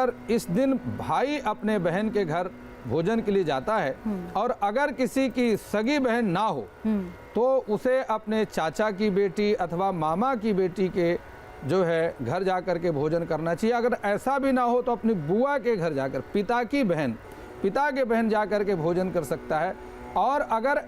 अगर इस दिन भाई अपने बहन के घर भोजन के लिए जाता है और अगर किसी की सगी बहन ना हो तो उसे अपने चाचा की बेटी अथवा मामा की बेटी के जो है घर जाकर के भोजन करना चाहिए। अगर ऐसा भी ना हो तो अपनी बुआ के घर जाकर, पिता के बहन जाकर के भोजन कर सकता है। और अगर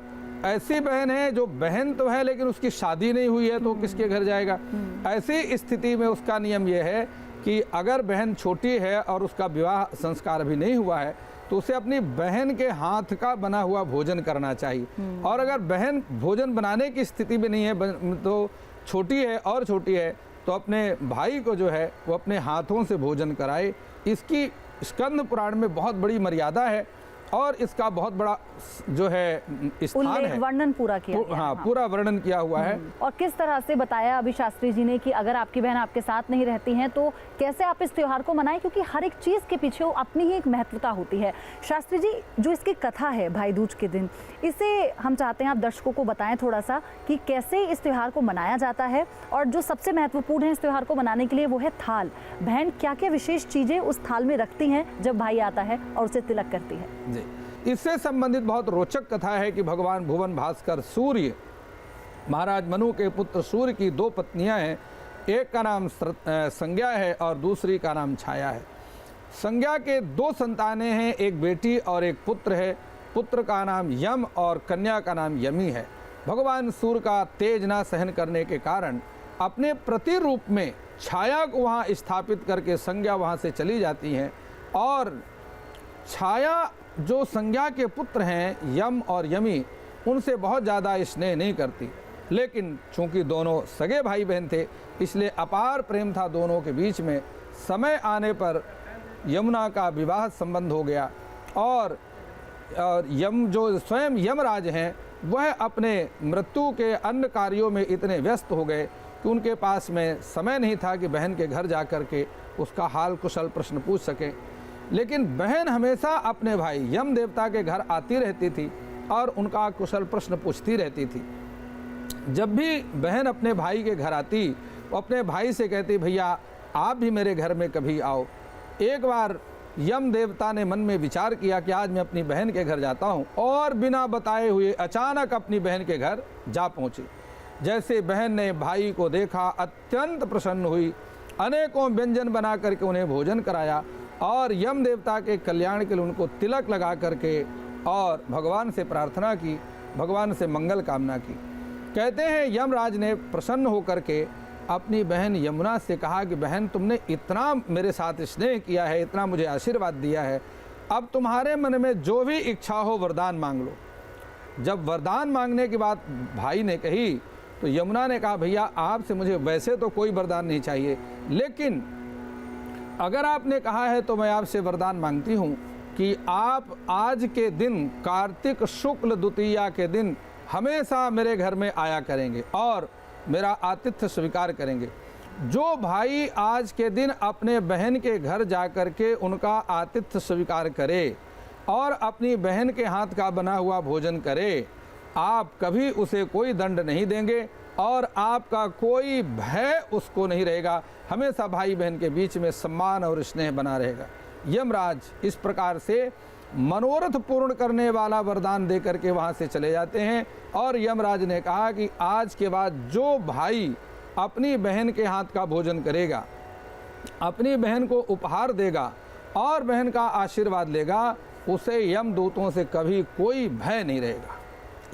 ऐसी बहन है जो बहन तो है लेकिन उसकी शादी नहीं हुई है तो किसके घर जाएगा? ऐसी स्थिति में उसका नियम यह है कि अगर बहन छोटी है और उसका विवाह संस्कार अभी नहीं हुआ है तो उसे अपनी बहन के हाथ का बना हुआ भोजन करना चाहिए। और अगर बहन भोजन बनाने की स्थिति में नहीं है तो छोटी है तो अपने भाई को जो है वो अपने हाथों से भोजन कराए। इसकी स्कंद पुराण में बहुत बड़ी मर्यादा है और इसका बहुत बड़ा जो है स्थान है, वर्णन पूरा किया गया। हाँ, पूरा वर्णन किया हुआ है। और किस तरह से बताया अभी शास्त्री जी ने कि अगर आपकी बहन आपके साथ नहीं रहती हैं तो कैसे आप इस त्योहार को मनाएं, क्योंकि हर एक चीज़ के पीछे अपनी ही एक महत्वता होती है। शास्त्री जी, जो इसकी कथा है भाई दूज के दिन, इसे हम चाहते हैं आप दर्शकों को बताएं थोड़ा सा कि कैसे इस त्योहार को मनाया जाता है। और जो सबसे महत्वपूर्ण है इस त्योहार को मनाने के लिए वो है थाल। बहन क्या क्या विशेष चीज़ें उस थाल में रखती हैं जब भाई आता है और उसे तिलक करती है? जी, इससे संबंधित बहुत रोचक कथा है कि भगवान भुवन भास्कर सूर्य, महाराज मनु के पुत्र सूर्य की दो पत्नियां हैं। एक का नाम संज्ञा है और दूसरी का नाम छाया है। संज्ञा के दो संतानें हैं, एक बेटी और एक पुत्र है। पुत्र का नाम यम और कन्या का नाम यमी है। भगवान सूर्य का तेज ना सहन करने के कारण अपने प्रतिरूप में छाया को वहाँ स्थापित करके संज्ञा वहाँ से चली जाती हैं। और छाया जो संज्ञा के पुत्र हैं यम और यमी, उनसे बहुत ज़्यादा स्नेह नहीं करती, लेकिन चूंकि दोनों सगे भाई बहन थे इसलिए अपार प्रेम था दोनों के बीच में। समय आने पर यमुना का विवाह संबंध हो गया और यम जो स्वयं यमराज हैं वह अपने मृत्यु के अन्य कार्यों में इतने व्यस्त हो गए कि उनके पास में समय नहीं था कि बहन के घर जा कर के उसका हाल कुशल प्रश्न पूछ सकें। लेकिन बहन हमेशा अपने भाई यम देवता के घर आती रहती थी और उनका कुशल प्रश्न पूछती रहती थी। जब भी बहन अपने भाई के घर आती वो अपने भाई से कहती, भैया आप भी मेरे घर में कभी आओ। एक बार यम देवता ने मन में विचार किया कि आज मैं अपनी बहन के घर जाता हूँ, और बिना बताए हुए अचानक अपनी बहन के घर जा पहुँची। जैसे बहन ने भाई को देखा अत्यंत प्रसन्न हुई, अनेकों व्यंजन बना करके उन्हें भोजन कराया और यम देवता के कल्याण के लिए उनको तिलक लगा करके और भगवान से प्रार्थना की, भगवान से मंगल कामना की। कहते हैं यमराज ने प्रसन्न होकर के अपनी बहन यमुना से कहा कि बहन तुमने इतना मेरे साथ स्नेह किया है, इतना मुझे आशीर्वाद दिया है, अब तुम्हारे मन में जो भी इच्छा हो वरदान मांग लो। जब वरदान मांगने की बात भाई ने कही तो यमुना ने कहा, भैया आपसे मुझे वैसे तो कोई वरदान नहीं चाहिए, लेकिन अगर आपने कहा है तो मैं आपसे वरदान मांगती हूँ कि आप आज के दिन कार्तिक शुक्ल द्वितीया के दिन हमेशा मेरे घर में आया करेंगे और मेरा आतिथ्य स्वीकार करेंगे। जो भाई आज के दिन अपने बहन के घर जाकर के उनका आतिथ्य स्वीकार करे और अपनी बहन के हाथ का बना हुआ भोजन करे, आप कभी उसे कोई दंड नहीं देंगे और आपका कोई भय उसको नहीं रहेगा। हमेशा भाई बहन के बीच में सम्मान और स्नेह बना रहेगा। यमराज इस प्रकार से मनोरथ पूर्ण करने वाला वरदान दे करके वहाँ से चले जाते हैं। और यमराज ने कहा कि आज के बाद जो भाई अपनी बहन के हाथ का भोजन करेगा, अपनी बहन को उपहार देगा और बहन का आशीर्वाद लेगा, उसे यमदूतों से कभी कोई भय नहीं रहेगा।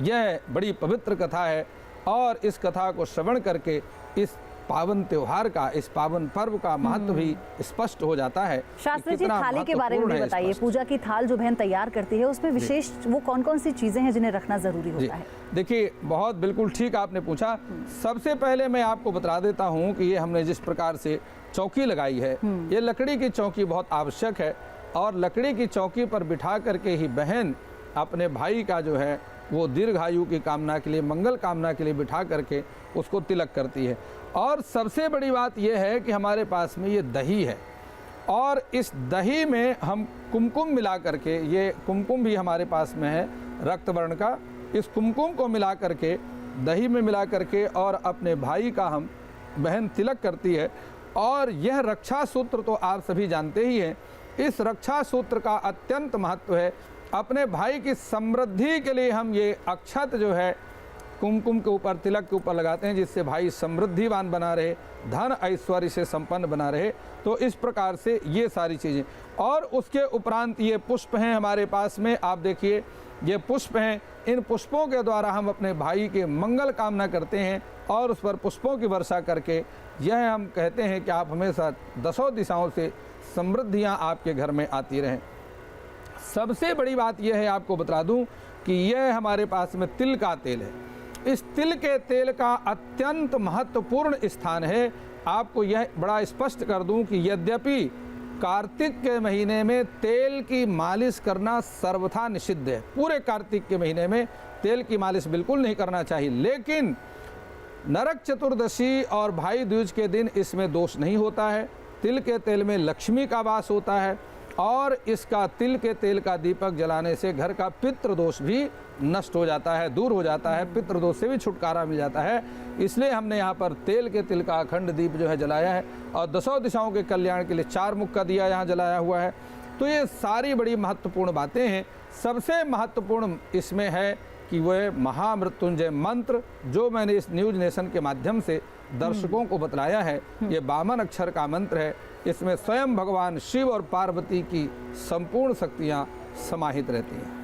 यह बड़ी पवित्र कथा है और इस कथा को श्रवण करके इस पावन त्योहार का, इस पावन पर्व का महत्व भी स्पष्ट हो जाता है। शास्त्री जी, थाली के बारे में भी बताइए। पूजा की थाल जो बहन तैयार करती है उसमें विशेष वो कौन कौन सी चीजें हैं जिन्हें रखना जरूरी होता है? देखिए, बहुत बिल्कुल ठीक आपने पूछा। सबसे पहले मैं आपको बता देता हूँ कि ये हमने जिस प्रकार से चौकी लगाई है, ये लकड़ी की चौकी बहुत आवश्यक है और लकड़ी की चौकी पर बिठा करके ही बहन अपने भाई का जो है वो दीर्घायु की कामना के लिए, मंगल कामना के लिए बिठा करके उसको तिलक करती है। और सबसे बड़ी बात यह है कि हमारे पास में ये दही है और इस दही में हम कुमकुम मिला करके, ये कुमकुम भी हमारे पास में है रक्त वर्ण का, इस कुमकुम को मिला करके दही में मिला करके और अपने भाई का हम बहन तिलक करती है और यह रक्षा सूत्र तो आप सभी जानते ही हैं। इस रक्षा सूत्र का अत्यंत महत्व है। अपने भाई की समृद्धि के लिए हम ये अक्षत जो है कुमकुम के ऊपर, तिलक के ऊपर लगाते हैं, जिससे भाई समृद्धिवान बना रहे, धन ऐश्वर्य से संपन्न बना रहे। तो इस प्रकार से ये सारी चीज़ें, और उसके उपरांत ये पुष्प हैं हमारे पास में, आप देखिए ये पुष्प हैं। इन पुष्पों के द्वारा हम अपने भाई के मंगल कामना करते हैं और उस पर पुष्पों की वर्षा करके यह हम कहते हैं कि आप हमेशा दसों दिशाओं से समृद्धियाँ आपके घर में आती रहें। सबसे बड़ी बात यह है, आपको बता दूं कि यह हमारे पास में तिल का तेल है। इस तिल के तेल का अत्यंत महत्वपूर्ण स्थान है। आपको यह बड़ा स्पष्ट कर दूं कि यद्यपि कार्तिक के महीने में तेल की मालिश करना सर्वथा निषिद्ध है, पूरे कार्तिक के महीने में तेल की मालिश बिल्कुल नहीं करना चाहिए, लेकिन नरक चतुर्दशी और भाई दूज के दिन इसमें दोष नहीं होता है। तिल के तेल में लक्ष्मी का वास होता है और इसका तिल के तेल का दीपक जलाने से घर का पितृदोष भी नष्ट हो जाता है, दूर हो जाता है, पितृदोष से भी छुटकारा मिल जाता है। इसलिए हमने यहाँ पर तेल के तिल का अखंड दीप जो है जलाया है और दसों दिशाओं के कल्याण के लिए 4 मुख का दिया यहाँ जलाया हुआ है। तो ये सारी बड़ी महत्वपूर्ण बातें हैं। सबसे महत्वपूर्ण इसमें है कि वह महामृत्युंजय मंत्र जो मैंने इस न्यूज नेशन के माध्यम से दर्शकों को बतलाया है, ये 52 अक्षर का मंत्र है। इसमें स्वयं भगवान शिव और पार्वती की संपूर्ण शक्तियाँ समाहित रहती हैं।